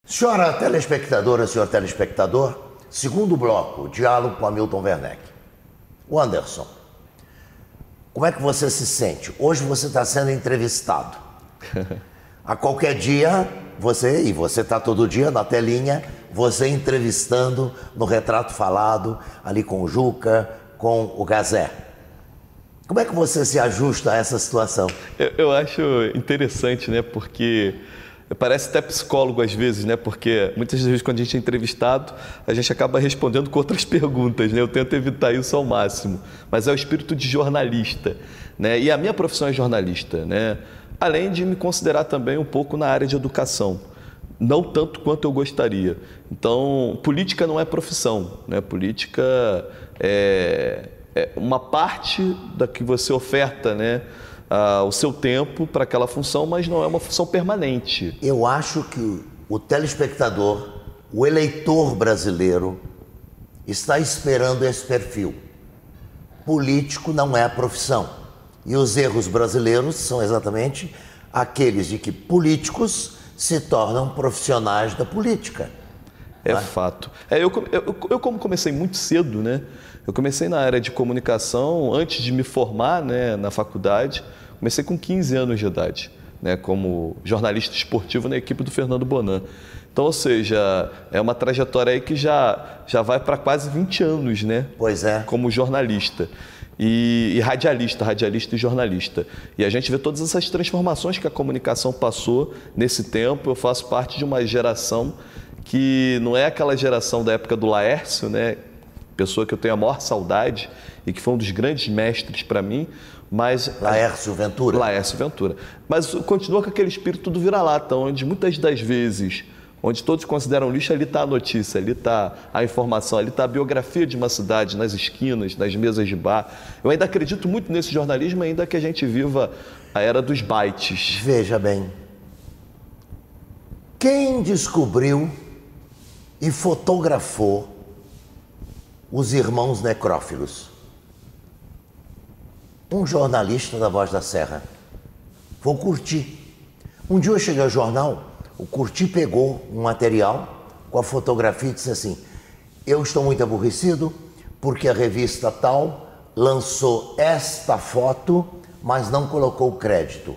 Senhora telespectadora, senhor telespectador, segundo bloco, diálogo com Hamilton Werneck. O Anderson, como é que você se sente? Hoje você está sendo entrevistado. A qualquer dia, você está todo dia na telinha, você entrevistando no Retrato Falado, ali com o Juca, com o Gazé. Como é que você se ajusta a essa situação? Eu acho interessante, né? Porque parece até psicólogo às vezes, né? Porque muitas vezes quando a gente é entrevistado, a gente acaba respondendo com outras perguntas, né? Eu tento evitar isso ao máximo, mas é o espírito de jornalista, né? E a minha profissão é jornalista, né? Além de me considerar também um pouco na área de educação, não tanto quanto eu gostaria. Então, política não é profissão, né? Política é uma parte da que você oferta, né? O seu tempo para aquela função, mas não é uma função permanente. Eu acho que o telespectador, o eleitor brasileiro, está esperando esse perfil. Político não é a profissão. E os erros brasileiros são exatamente aqueles de que políticos se tornam profissionais da política. É fato. Eu como comecei muito cedo, né? Eu comecei na área de comunicação antes de me formar, né, na faculdade. Comecei com 15 anos de idade, né, como jornalista esportivo na equipe do Fernando Bonan. Então, ou seja, é uma trajetória aí que já vai para quase 20 anos, né? Pois é. Como jornalista. E radialista e jornalista. E a gente vê todas essas transformações que a comunicação passou nesse tempo. Eu faço parte de uma geração que não é aquela geração da época do Laércio, né? Pessoa que eu tenho a maior saudade e que foi um dos grandes mestres para mim, mas... Laércio Ventura. Laércio Ventura. Mas continua com aquele espírito do vira-lata, onde muitas das vezes, onde todos consideram lixo, ali está a notícia, ali está a informação, ali está a biografia de uma cidade, nas esquinas, nas mesas de bar. Eu ainda acredito muito nesse jornalismo, ainda que a gente viva a era dos bytes. Veja bem, quem descobriu e fotografou os irmãos necrófilos? Um jornalista da Voz da Serra. Foi o Curti. Um dia eu cheguei ao jornal, o Curti pegou um material com a fotografia e disse assim: eu estou muito aborrecido porque a revista tal lançou esta foto, mas não colocou o crédito.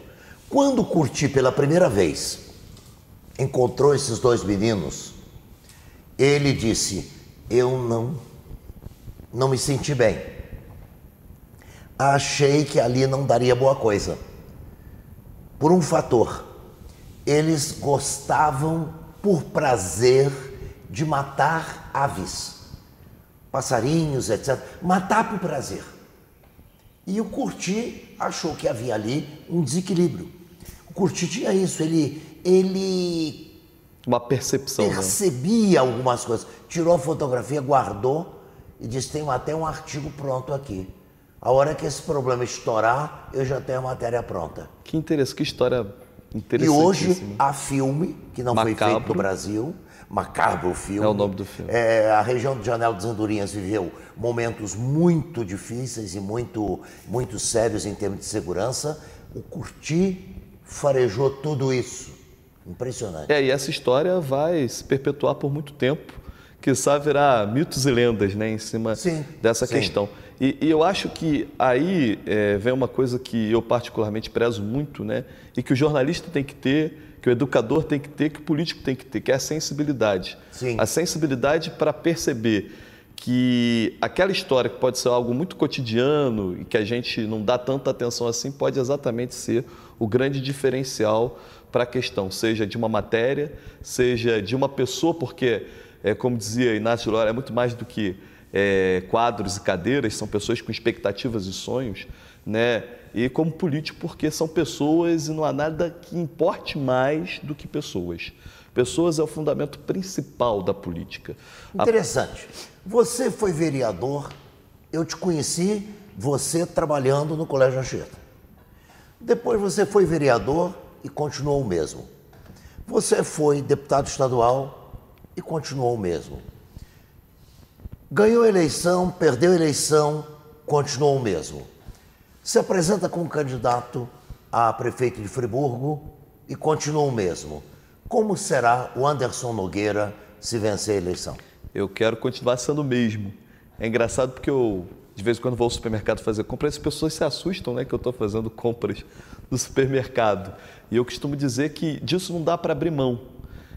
Quando o Curti pela primeira vez encontrou esses dois meninos, ele disse: eu não me senti bem. Achei que ali não daria boa coisa. Por um fator, eles gostavam por prazer de matar aves, passarinhos, etc. Matar por prazer. E o Curti achou que havia ali um desequilíbrio. O Curti tinha isso, ele uma percepção, percebia, né? Algumas coisas. Tirou a fotografia, guardou e disse: tem até um artigo pronto aqui. A hora que esse problema estourar, eu já tenho a matéria pronta. Que interessante, que história interessantíssima. E hoje há filme, que não Macabro. Foi feito no Brasil, Macabro o filme. É o nome do filme. A região de Janela dos Andorinhas viveu momentos muito difíceis e muito sérios em termos de segurança. O Curti farejou tudo isso. Impressionante. E essa história vai se perpetuar por muito tempo, quiçá virar mitos e lendas, né, em cima dessa questão. E eu acho que aí vem uma coisa que eu particularmente prezo muito, né, e que o jornalista tem que ter, que o educador tem que ter, que o político tem que ter, que é a sensibilidade. Sim. A sensibilidade para perceber que aquela história que pode ser algo muito cotidiano e que a gente não dá tanta atenção assim, pode exatamente ser o grande diferencial para a questão, seja de uma matéria, seja de uma pessoa, porque, como dizia Inácio Lora, é muito mais do que quadros e cadeiras, são pessoas com expectativas e sonhos, né? E como político, porque são pessoas e não há nada que importe mais do que pessoas. Pessoas é o fundamento principal da política. Interessante. Você foi vereador, eu te conheci, você trabalhando no Colégio Anchieta. Depois você foi vereador e continuou o mesmo. Você foi deputado estadual e continuou o mesmo. Ganhou a eleição, perdeu a eleição, continuou o mesmo. Se apresenta como candidato a prefeito de Friburgo e continua o mesmo. Como será o Anderson Nogueira se vencer a eleição? Eu quero continuar sendo o mesmo. É engraçado porque eu, de vez em quando, vou ao supermercado fazer compras, as pessoas se assustam, né, que eu estou fazendo compras no supermercado. E eu costumo dizer que disso não dá para abrir mão.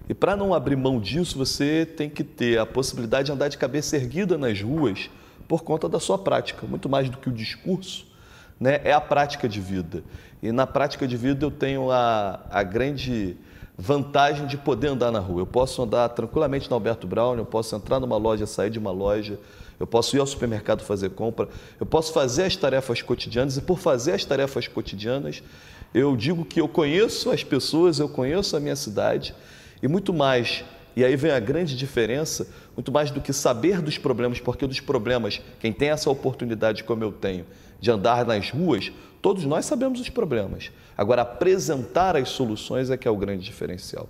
E para não abrir mão disso, você tem que ter a possibilidade de andar de cabeça erguida nas ruas por conta da sua prática. Muito mais do que o discurso, né, é a prática de vida. E na prática de vida eu tenho a grande vantagem de poder andar na rua. Eu posso andar tranquilamente na Alberto Braun, eu posso entrar numa loja, sair de uma loja, eu posso ir ao supermercado fazer compra, eu posso fazer as tarefas cotidianas e por fazer as tarefas cotidianas, eu digo que eu conheço as pessoas, eu conheço a minha cidade e muito mais, e aí vem a grande diferença, muito mais do que saber dos problemas, porque dos problemas, quem tem essa oportunidade como eu tenho, de andar nas ruas, todos nós sabemos os problemas. Agora, apresentar as soluções é que é o grande diferencial.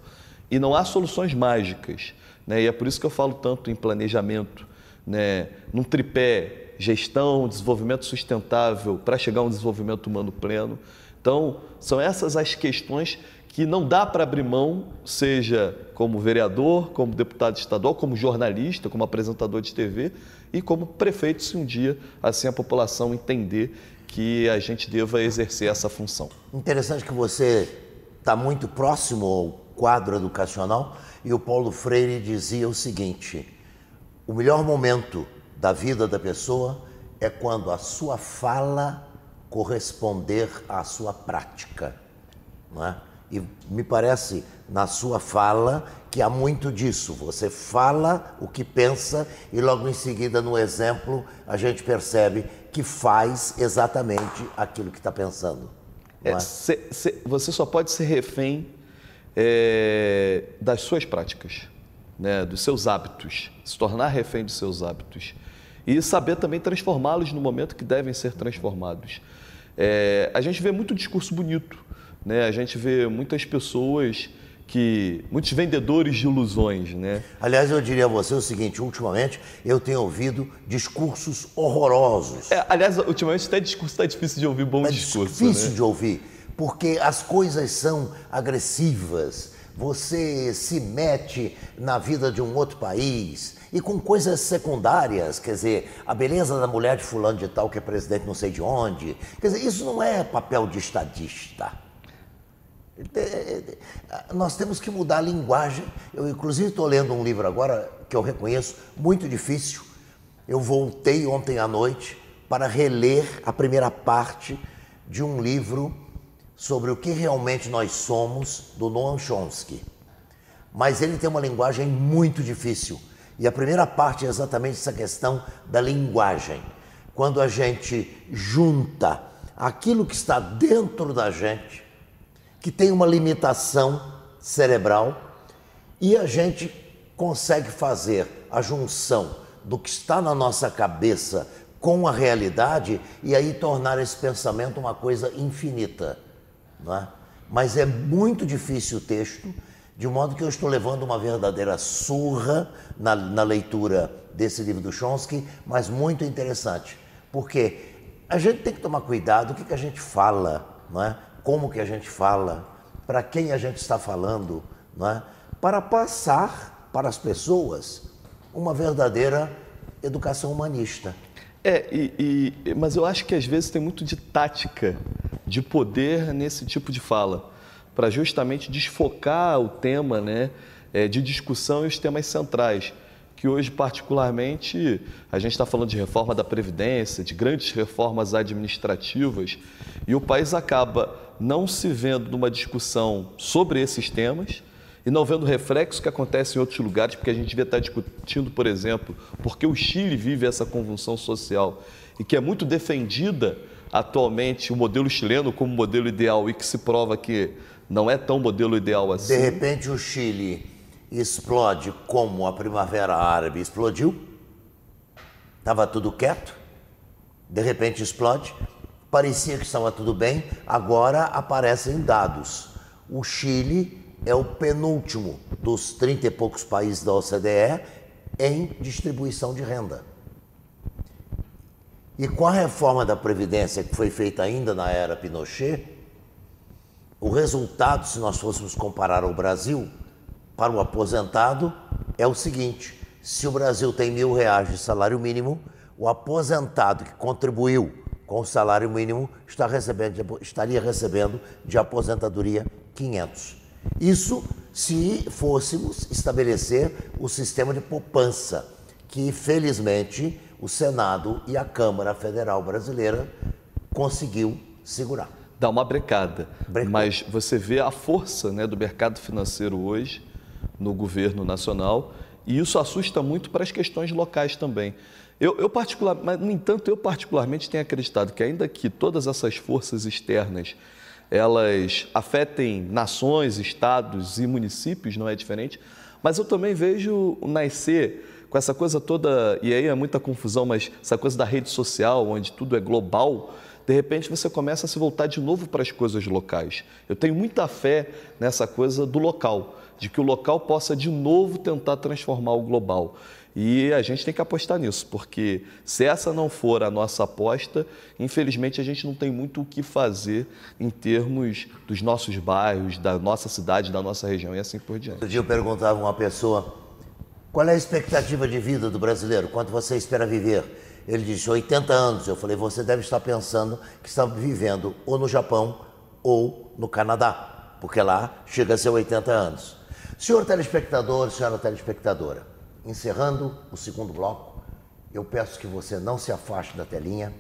E não há soluções mágicas, né? E é por isso que eu falo tanto em planejamento, né? Num tripé, gestão, desenvolvimento sustentável, para chegar a um desenvolvimento humano pleno. Então, são essas as questões que não dá para abrir mão, seja como vereador, como deputado estadual, como jornalista, como apresentador de TV e como prefeito, se um dia assim a população entender que a gente deva exercer essa função. Interessante que você está muito próximo ao quadro educacional e o Paulo Freire dizia o seguinte: o melhor momento da vida da pessoa é quando a sua fala corresponder à sua prática, não é? E me parece, na sua fala, que há muito disso. Você fala o que pensa e logo em seguida, no exemplo, a gente percebe que faz exatamente aquilo que está pensando. Você só pode ser refém das suas práticas, né? Dos seus hábitos, se tornar refém dos seus hábitos. E saber também transformá-los no momento que devem ser transformados. A gente vê muito discurso bonito, né? A gente vê muitas pessoas muitos vendedores de ilusões, né? Aliás, eu diria a você o seguinte: ultimamente eu tenho ouvido discursos horrorosos. Aliás, ultimamente até discurso está difícil de ouvir bom discurso. É difícil, né? de ouvir, porque as coisas são agressivas. Você se mete na vida de um outro país e com coisas secundárias, quer dizer, a beleza da mulher de fulano de tal que é presidente não sei de onde. Quer dizer, isso não é papel de estadista. Nós temos que mudar a linguagem. Eu, inclusive, estou lendo um livro agora que eu reconheço muito difícil. Eu voltei ontem à noite para reler a primeira parte de um livro sobre o que realmente nós somos, do Noam Chomsky. Mas ele tem uma linguagem muito difícil. E a primeira parte é exatamente essa questão da linguagem. Quando a gente junta aquilo que está dentro da gente, que tem uma limitação cerebral, e a gente consegue fazer a junção do que está na nossa cabeça com a realidade e aí tornar esse pensamento uma coisa infinita, não é? Mas é muito difícil o texto, de modo que eu estou levando uma verdadeira surra na leitura desse livro do Chomsky, mas muito interessante, porque a gente tem que tomar cuidado com o que a gente fala, não é? Como que a gente fala, para quem a gente está falando, não é? Para passar para as pessoas uma verdadeira educação humanista. Mas eu acho que às vezes tem muito de tática, de poder nesse tipo de fala, para justamente desfocar o tema, né, de discussão e os temas centrais, que hoje particularmente a gente está falando de reforma da Previdência, de grandes reformas administrativas, e o país acaba não se vendo numa discussão sobre esses temas e não vendo reflexos que acontecem em outros lugares, porque a gente devia estar discutindo, por exemplo, porque o Chile vive essa convulsão social e que é muito defendida atualmente o modelo chileno como modelo ideal e que se prova que não é tão modelo ideal assim. De repente o Chile explode como a Primavera Árabe explodiu, estava tudo quieto, de repente explode, parecia que estava tudo bem, agora aparecem dados. O Chile é o penúltimo dos 30 e poucos países da OCDE em distribuição de renda. E com a reforma da Previdência que foi feita ainda na era Pinochet, o resultado, se nós fôssemos comparar ao Brasil, para o aposentado é o seguinte: se o Brasil tem R$ 1.000 de salário mínimo, o aposentado que contribuiu com o salário mínimo estaria recebendo de aposentadoria 500. Isso se fôssemos estabelecer o sistema de poupança, que felizmente o Senado e a Câmara Federal Brasileira conseguiu segurar. Dá uma brecada, Brecou. mas você vê a força, né, do mercado financeiro hoje no governo nacional, e isso assusta muito para as questões locais também. Mas, no entanto, eu particularmente tenho acreditado que, ainda que todas essas forças externas elas afetem nações, estados e municípios, não é diferente, mas eu também vejo nascer com essa coisa toda, e aí é muita confusão, mas essa coisa da rede social, onde tudo é global, de repente você começa a se voltar de novo para as coisas locais. Eu tenho muita fé nessa coisa do local, de que o local possa de novo tentar transformar o global. E a gente tem que apostar nisso, porque se essa não for a nossa aposta, infelizmente a gente não tem muito o que fazer em termos dos nossos bairros, da nossa cidade, da nossa região e assim por diante. Outro dia eu perguntava a uma pessoa: qual é a expectativa de vida do brasileiro? Quanto você espera viver? Ele disse 80 anos. Eu falei: você deve estar pensando que está vivendo ou no Japão ou no Canadá, porque lá chega a ser 80 anos. Senhor telespectador, senhora telespectadora, encerrando o segundo bloco, eu peço que você não se afaste da telinha,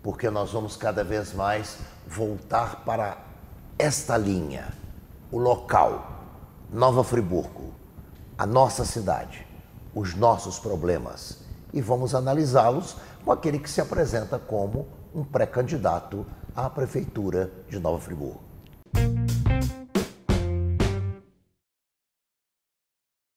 porque nós vamos cada vez mais voltar para esta linha, o local, Nova Friburgo, a nossa cidade, os nossos problemas, e vamos analisá-los com aquele que se apresenta como um pré-candidato à Prefeitura de Nova Friburgo.